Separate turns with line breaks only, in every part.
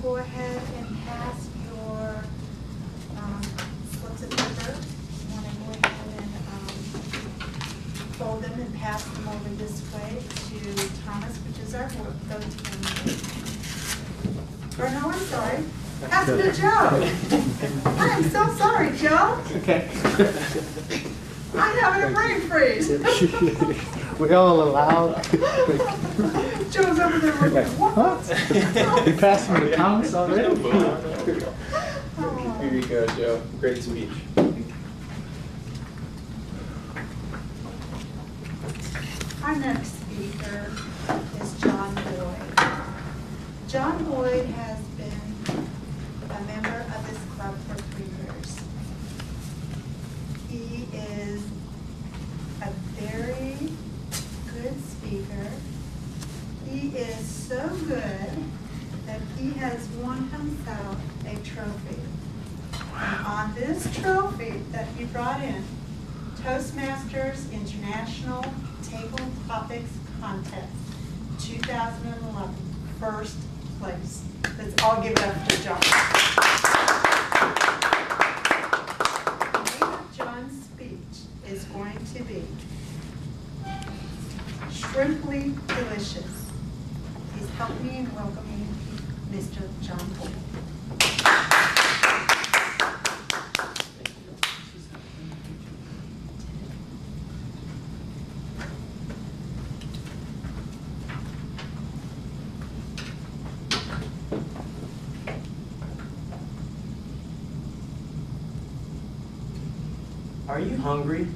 go ahead and pass your slips of paper. You want to go ahead and fold them and pass them over this way to Thomas, which is our go-to. Or no, I'm sorry. Pass it to Joe. I am so sorry, Joe.
Okay.
I'm having a brain freeze.
We all allowed.
Joe's over there looking, what?
You passed me the Thomas already?
Here you go, Joe. Great speech.
Our next speaker is John Boyd. John Boyd has been a member of this club for 3 years. He is a very good speaker. He is so good that he has won himself a trophy. And on this trophy that he brought in, Toastmasters International Table Topics Contest 2011, first place. Let's all give it up for John. The name of John's speech is going to be Shrimply Delicious. Please help me in welcoming Mr. John Boyd.
Are you hungry?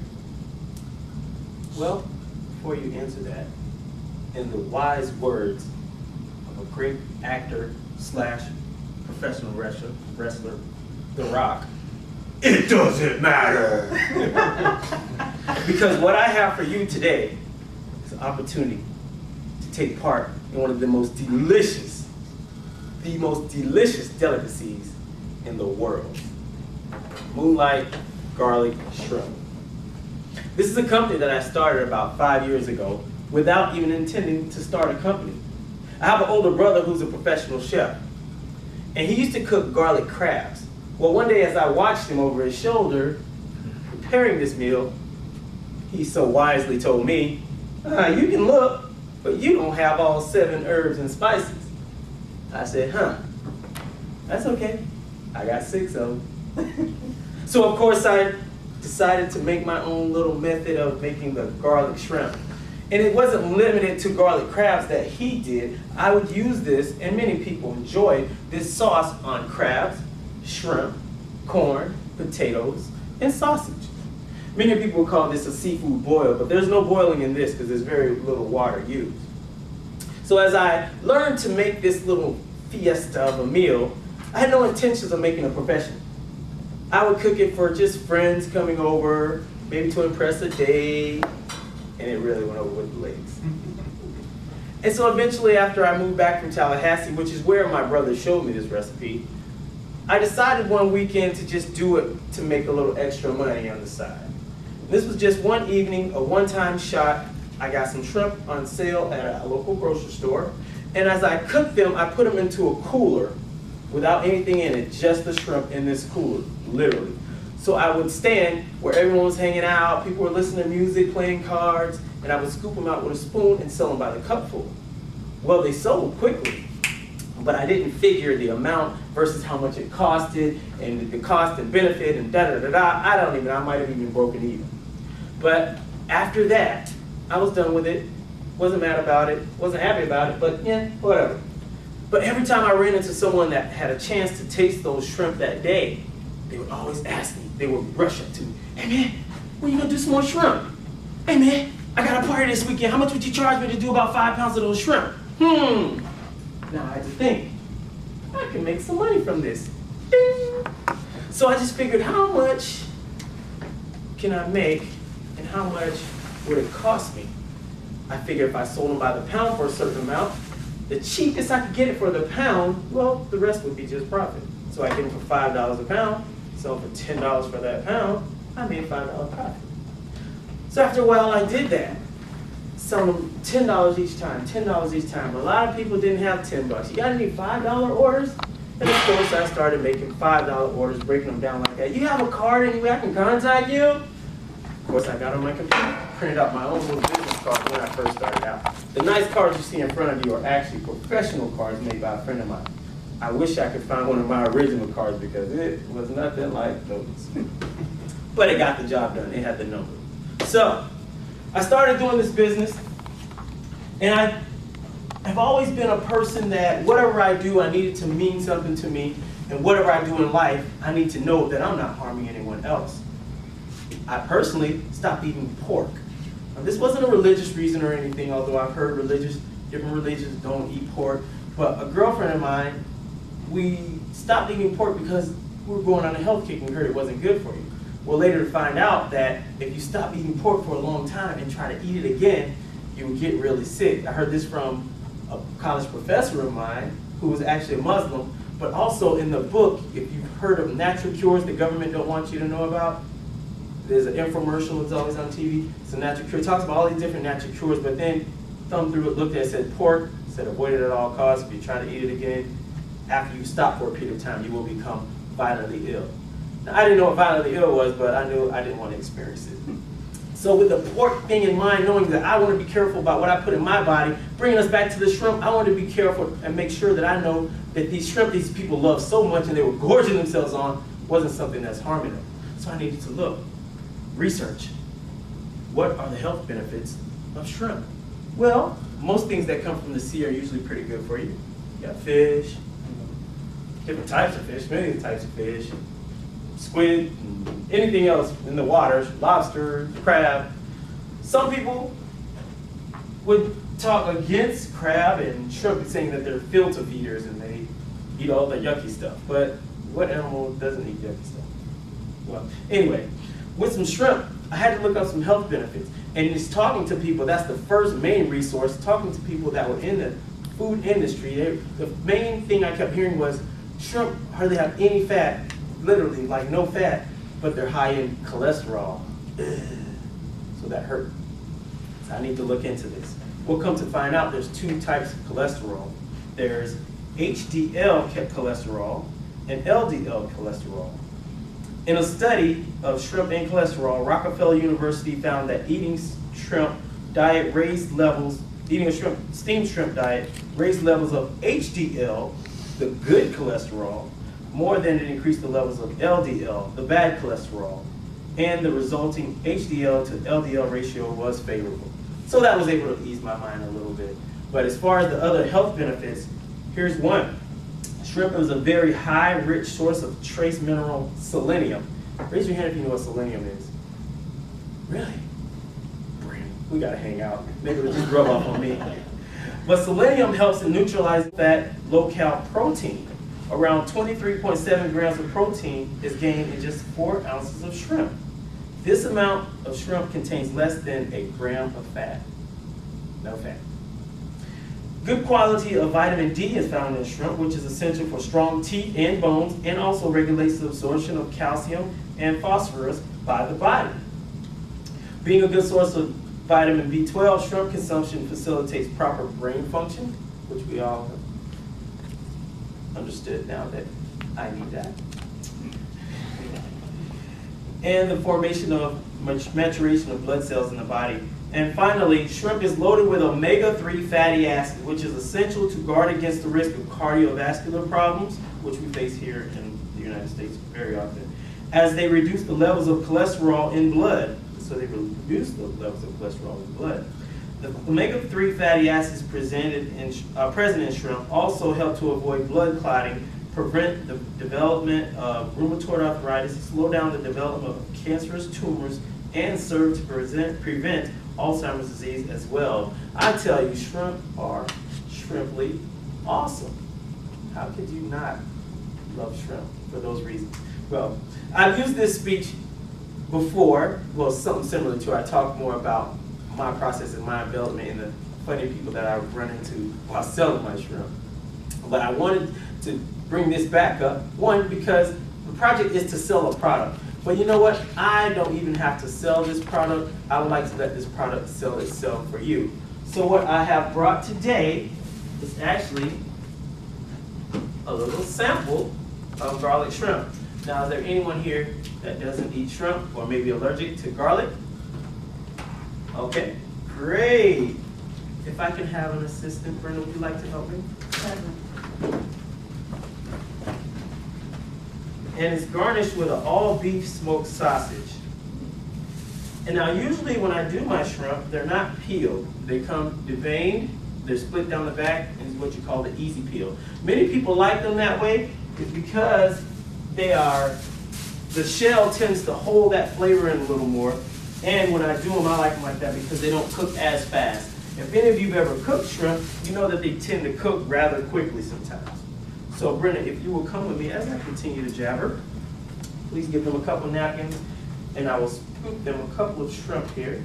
Well, before you answer that, in the wise words of a great actor slash professional wrestler, The Rock, it doesn't matter. Because what I have for you today is an opportunity to take part in one of the most delicious delicacies in the world. Moonlight garlic shrimp. This is a company that I started about 5 years ago without even intending to start a company. I have an older brother who's a professional chef, and he used to cook garlic crabs. Well, one day as I watched him over his shoulder preparing this meal, he so wisely told me, you can look, but you don't have all 7 herbs and spices. I said, that's okay. I got 6 of them. So of course I decided to make my own little method of making the garlic shrimp. And it wasn't limited to garlic crabs that he did. I would use this, and many people enjoy this sauce on crabs, shrimp, corn, potatoes, and sausage. Many people call this a seafood boil, but there's no boiling in this because there's very little water used. So as I learned to make this little fiesta of a meal, I had no intentions of making a profession. I would cook it for just friends coming over, maybe to impress a date, and it really went over with the ladies. And so eventually, after I moved back from Tallahassee, which is where my brother showed me this recipe, I decided one weekend to just do it to make a little extra money on the side. This was just one evening, a one-time shot. I got some shrimp on sale at a local grocery store, and as I cooked them, I put them into a cooler without anything in it, just the shrimp in this cooler, literally. So I would stand where everyone was hanging out, people were listening to music, playing cards, and I would scoop them out with a spoon and sell them by the cupful. Well, they sold quickly, but I didn't figure the amount versus how much it costed, and the cost and benefit, and da-da-da-da. I might have even broken even. But after that, I was done with it, wasn't mad about it, wasn't happy about it, but yeah, whatever. But every time I ran into someone that had a chance to taste those shrimp that day, they would always ask me, they would rush up to me, hey man, when you gonna do some more shrimp? Hey man, I got a party this weekend, how much would you charge me to do about 5 pounds of those shrimp? Now I had to think, I can make some money from this. Ding. So I just figured, how much can I make and how much would it cost me? I figured if I sold them by the pound for a certain amount, the cheapest I could get it for the pound, well, the rest would be just profit. So I get them for $5 a pound, sell for $10 for that pound, I made $5 profit. So after a while I did that. selling them $10 each time, $10 each time. A lot of people didn't have $10. You got any $5 orders? And of course, I started making $5 orders, breaking them down like that. You have a card anywhere I can contact you? Of course, I got on my computer, printed out my own little business card when I first started out. The nice cards you see in front of you are actually professional cards made by a friend of mine. I wish I could find one of my original cards because it was nothing like those. But it got the job done. It had the number. So, I started doing this business, and I have always been a person that whatever I do, I need it to mean something to me, and whatever I do in life, I need to know that I'm not harming anyone else. I personally stopped eating pork. Now, this wasn't a religious reason or anything, although I've heard different religions don't eat pork, but a girlfriend of mine, we stopped eating pork because we were going on a health kick and we heard it wasn't good for you. Well, later to find out that if you stop eating pork for a long time and try to eat it again, you would get really sick. I heard this from a college professor of mine who was actually a Muslim, but also in the book, if you've heard of natural cures the government don't want you to know about, there's an infomercial that's always on TV. It's a natural cure. It talks about all these different natural cures, but then thumbed through it, looked at it, said pork, said avoid it at all costs. If you try to eat it again, after you stop for a period of time, you will become violently ill. Now, I didn't know what violently ill was, but I knew I didn't want to experience it. So with the pork thing in mind, knowing that I want to be careful about what I put in my body, bringing us back to the shrimp, I want to be careful and make sure that I know that these shrimp these people love so much and they were gorging themselves on wasn't something that's harming them. So I needed to look, research. What are the health benefits of shrimp? Well, most things that come from the sea are usually pretty good for you. You got fish, different types of fish, many types of fish, squid, and anything else in the waters, lobster, crab. Some people would talk against crab and shrimp, saying that they're filter feeders and they eat all the yucky stuff. But what animal doesn't eat yucky stuff? Well, anyway, with some shrimp, I had to look up some health benefits. And just talking to people, that's the first main resource, talking to people that were in the food industry. The main thing I kept hearing was shrimp hardly have any fat, literally like no fat, but they're high in cholesterol. So that hurt. So I need to look into this. We'll come to find out there's two types of cholesterol. There's HDL cholesterol and LDL cholesterol. In a study of shrimp and cholesterol, Rockefeller University found that eating a steamed shrimp diet raised levels of HDL, the good cholesterol, more than it increased the levels of LDL, the bad cholesterol, and the resulting HDL to LDL ratio was favorable. So that was able to ease my mind a little bit. But as far as the other health benefits, here's one. Shrimp is a very high, rich source of trace mineral selenium. Raise your hand if you know what selenium is. Really? We gotta hang out. Maybe it'll just rub off on me. But selenium helps in neutralizing fat, low-cal protein. Around 23.7 grams of protein is gained in just 4 ounces of shrimp. This amount of shrimp contains less than a gram of fat. No fat. Good quality of vitamin D is found in shrimp, which is essential for strong teeth and bones, and also regulates the absorption of calcium and phosphorus by the body. Being a good source of vitamin B12, shrimp consumption facilitates proper brain function, which we all have understood now that I need that. And the formation of maturation of blood cells in the body. And finally, shrimp is loaded with omega-3 fatty acid, which is essential to guard against the risk of cardiovascular problems, which we face here in the United States very often, as they reduce the levels of cholesterol in blood. So they reduce the levels of cholesterol in blood. The omega-3 fatty acids present in shrimp also help to avoid blood clotting, prevent the development of rheumatoid arthritis, slow down the development of cancerous tumors, and serve to prevent Alzheimer's disease as well. I tell you, shrimp are shrimply awesome. How could you not love shrimp for those reasons? Well, I've used this speech before, well, something similar to it. I talked more about my process and my development and the funny people that I run into while selling my shrimp. But I wanted to bring this back up, one, because the project is to sell a product. But you know what? I don't even have to sell this product. I would like to let this product sell itself for you. So what I have brought today is actually a little sample of garlic shrimp. Now, is there anyone here that doesn't eat shrimp or maybe allergic to garlic? Okay, great. If I can have an assistant, Brenda, would you like to help me? And it's garnished with an all-beef smoked sausage. And now, usually when I do my shrimp, they're not peeled. They come deveined, they're split down the back, and it's what you call the easy peel. Many people like them that way. It's because the shell tends to hold that flavor in a little more. And when I do them, I like them like that because they don't cook as fast. If any of you have ever cooked shrimp, you know that they tend to cook rather quickly sometimes. So Brenda, if you will come with me as I continue to jabber, please give them a couple napkins, and I will scoop them a couple of shrimp here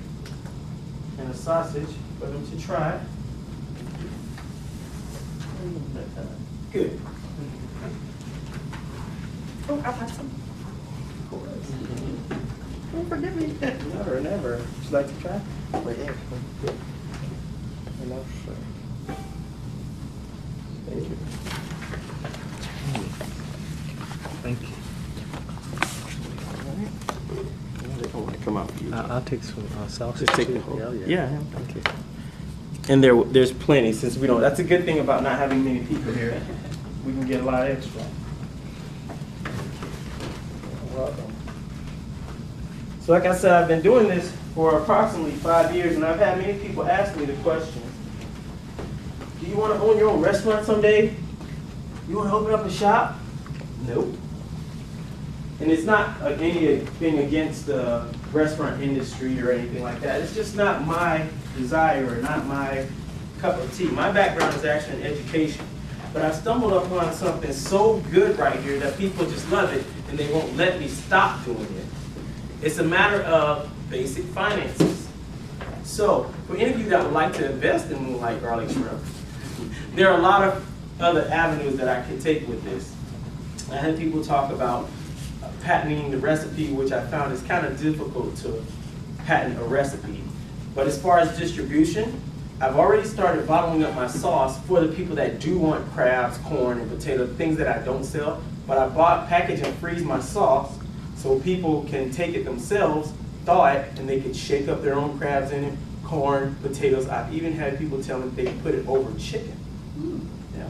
and a sausage for them to try. Good.
Oh, I'll have some.
Oh, forgive me. Never, never. Would you like to try?
Yeah.
Enough.
Thank you.
Thank you.
They don't want to come out for you.
I'll take some sausage.
Just take
too.
the whole.
Yeah.
Thank you. And there's plenty since we don't. That's a good thing about not having many people here. We can get a lot extra. Welcome. So like I said, I've been doing this for approximately 5 years, and I've had many people ask me the question, do you want to own your own restaurant someday? You want to open up a shop? Nope. And it's not anything against the restaurant industry or anything like that. It's just not my desire or not my cup of tea. My background is actually in education. But I stumbled upon something so good right here that people just love it and they won't let me stop doing it. It's a matter of basic finances. So, for any of you that would like to invest in Moonlight Garlic Shrimp, there are a lot of other avenues that I can take with this. I had people talk about patenting the recipe, which I found is kind of difficult to patent a recipe. But as far as distribution, I've already started bottling up my sauce for the people that do want crabs, corn, and potato, things that I don't sell. But I package and freeze my sauce so people can take it themselves, thaw it, and they can shake up their own crabs in it, corn, potatoes. I've even had people tell me they put it over chicken. Yeah.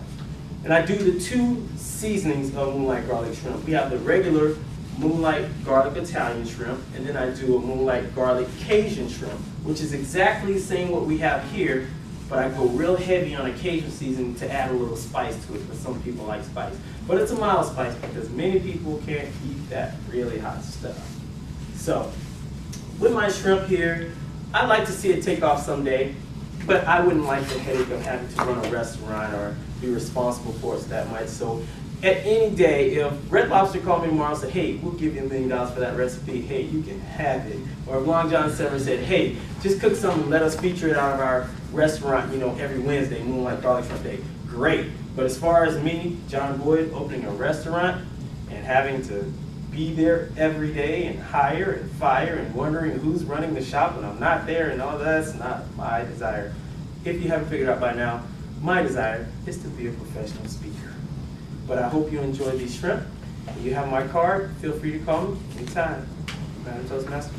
And I do the 2 seasonings of Moonlight Garlic Shrimp. We have the regular Moonlight Garlic Italian Shrimp, and then I do a Moonlight Garlic Cajun Shrimp, which is exactly the same what we have here, but I go real heavy on a Cajun seasoning to add a little spice to it, because some people like spice. But it's a mild spice because many people can't eat that really hot stuff. So, with my shrimp here, I'd like to see it take off someday, but I wouldn't like the headache of having to run a restaurant or be responsible for it that much. So at any day, if Red Lobster called me tomorrow and said, hey, we'll give you $1 million for that recipe, hey, you can have it. Or if Long John Silver said, hey, just cook something and let us feature it out of our restaurant, every Wednesday, Moonlight Garlic Shrimp Day, great. But as far as me, John Boyd, opening a restaurant and having to be there every day and hire and fire and wondering who's running the shop when I'm not there and all that's not my desire. If you haven't figured out by now, my desire is to be a professional speaker. But I hope you enjoy these shrimp. If you have my card, feel free to call me anytime. Madam Toastmaster.